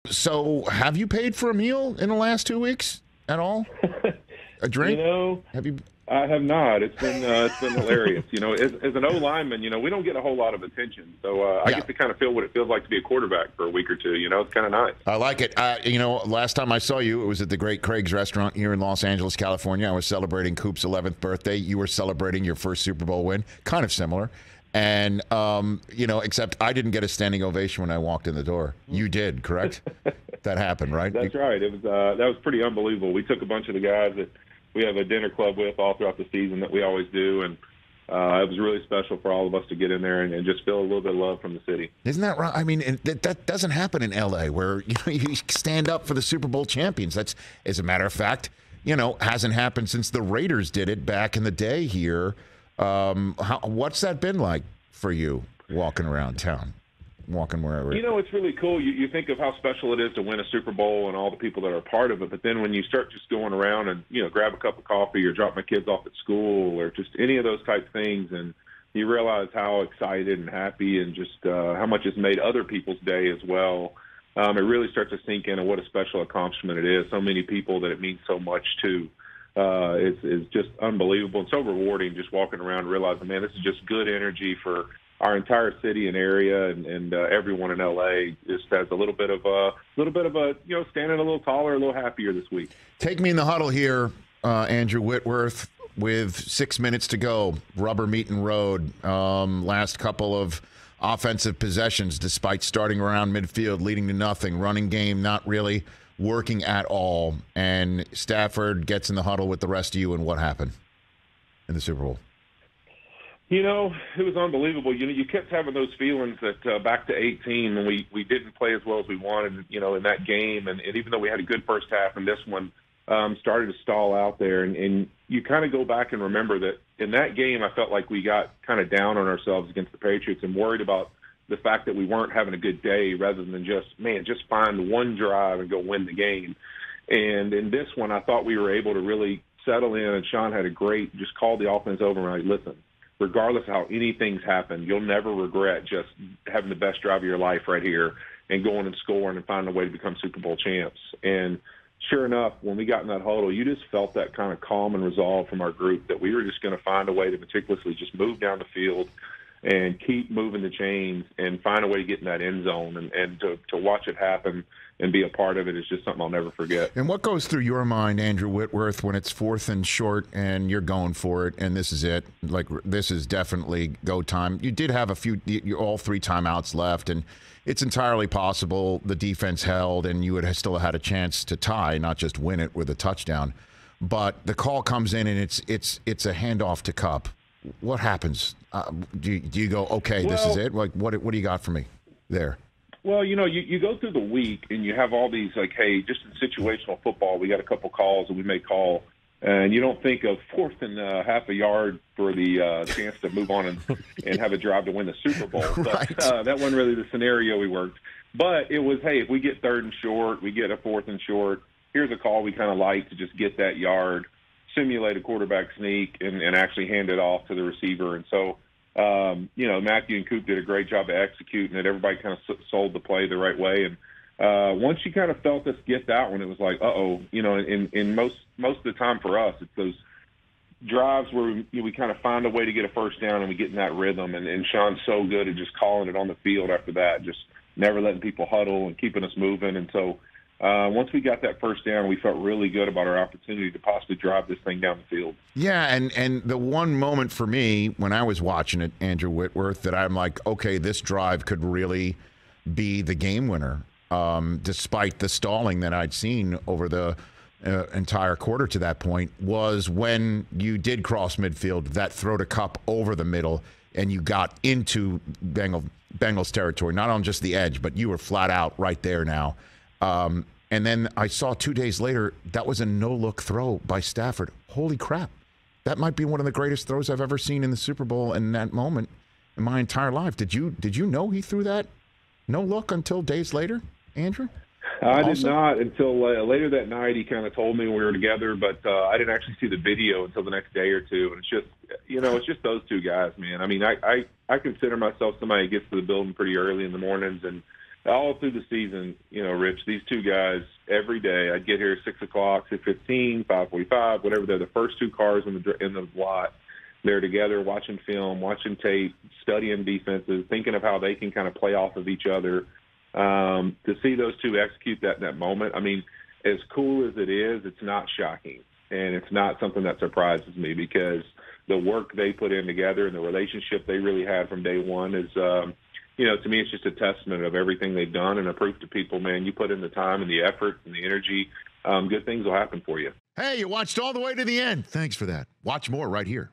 So have you paid for a meal in the last 2 weeks at all? A drink? Have you? I have not. It's been hilarious. As an O-lineman, we don't get a whole lot of attention. So I get to kind of feel what it feels like to be a quarterback for a week or two. It's kind of nice. I like it. Last time I saw you, it was at the Great Craig's restaurant here in Los Angeles, California. I was celebrating Coop's 11th birthday. You were celebrating your first Super Bowl win. Kind of similar. And, except I didn't get a standing ovation when I walked in the door. You did, correct? That happened, right? That's right. It was that was pretty unbelievable. We took a bunch of the guys that we have a dinner club with all throughout the season that we always do, and it was really special for all of us to get in there and just feel a little bit of love from the city. Isn't that right? I mean, that doesn't happen in L.A. where you stand up for the Super Bowl champions. That's, as a matter of fact, hasn't happened since the Raiders did it back in the day here. What's that been like for you walking around town? Walking wherever. It's really cool. You think of how special it is to win a Super Bowl and all the people that are a part of it, but then when you start just going around and, grab a cup of coffee or drop my kids off at school or just any of those type things, and you realize how excited and happy and just how much it's made other people's day as well, it really starts to sink in on what a special accomplishment it is. So many people that it means so much to. It's just unbelievable and so rewarding just walking around and realizing, man, this is just good energy for our entire city and area, and everyone in LA just has a little bit of a standing a little taller, a little happier this week. Take me in the huddle here, Andrew Whitworth, with 6 minutes to go. Rubber meeting road. Last couple of offensive possessions, despite starting around midfield, leading to nothing. Running game not really working at all. And Stafford gets in the huddle with the rest of you, and what happened in the Super Bowl? It was unbelievable. You kept having those feelings that back to 18 when we didn't play as well as we wanted, in that game. And even though we had a good first half, and this one started to stall out there. And you kind of go back and remember that in that game, I felt like we got kind of down on ourselves against the Patriots and worried about the fact that we weren't having a good day rather than just find one drive and go win the game. And in this one, I thought we were able to really settle in, and Sean had a great, just called the offense over and listen, regardless of how anything's happened, you'll never regret just having the best drive of your life right here and going and scoring and finding a way to become Super Bowl champs. And sure enough, when we got in that huddle, you just felt that kind of calm and resolve from our group that we were just going to find a way to meticulously just move down the field and keep moving the chains and find a way to get in that end zone. And to watch it happen and be a part of it is just something I'll never forget. And what goes through your mind, Andrew Whitworth, when it's 4th and short and you're going for it and this is it? Like, this is definitely go time. You did have all 3 timeouts left, and it's entirely possible the defense held and you would have still had a chance to tie, not just win it with a touchdown. But the call comes in and it's a handoff to Kupp. What happens? Do you go, okay, this is it? Like, what do you got for me there? Well, you go through the week and you have all these, like, hey, just in situational football, we got a couple calls that we may call, and you don't think of 4th and half a yard for the chance to move on and have a drive to win the Super Bowl. But Right. That wasn't really the scenario we worked. But it was, hey, if we get 3rd and short, we get a 4th and short, here's a call we kind of like to just get that yard, simulate a quarterback sneak, and actually hand it off to the receiver. And so, Matthew and Coop did a great job of executing it. Everybody kind of sold the play the right way. And once you kind of felt us get that one, it was like, in most of the time for us, it's those drives where we kind of find a way to get a first down and we get in that rhythm. And Sean's so good at just calling it on the field after that, just never letting people huddle and keeping us moving. And so once we got that first down, we felt really good about our opportunity to possibly drive this thing down the field. Yeah, and the one moment for me when I was watching it, Andrew Whitworth, that I'm like, okay, this drive could really be the game winner, despite the stalling that I'd seen over the entire quarter to that point, was when you did cross midfield, that throw to Kupp over the middle, and you got into Bengals territory, not on just the edge, but you were flat out right there now. And then I saw 2 days later, that was a no-look throw by Stafford. Holy crap. That might be one of the greatest throws I've ever seen in the Super Bowl in that moment in my entire life. Did you know he threw that no-look until days later, Andrew? I did not until later that night. He kind of told me when we were together, but I didn't actually see the video until the next day or two. And it's just those two guys, man. I mean, I consider myself somebody who gets to the building pretty early in the mornings, and all through the season, Rich, these two guys, every day, I'd get here at 6 o'clock, 6:15, 5:45, whatever. They're the first two cars in the lot. They're together watching film, watching tape, studying defenses, thinking of how they can kind of play off of each other. To see those two execute that in that moment, I mean, as cool as it is, it's not shocking. And it's not something that surprises me because the work they put in together and the relationship they really had from day one is, to me, it's just a testament of everything they've done and a proof to people, man, you put in the time and the effort and the energy, good things will happen for you. Hey, you watched all the way to the end. Thanks for that. Watch more right here.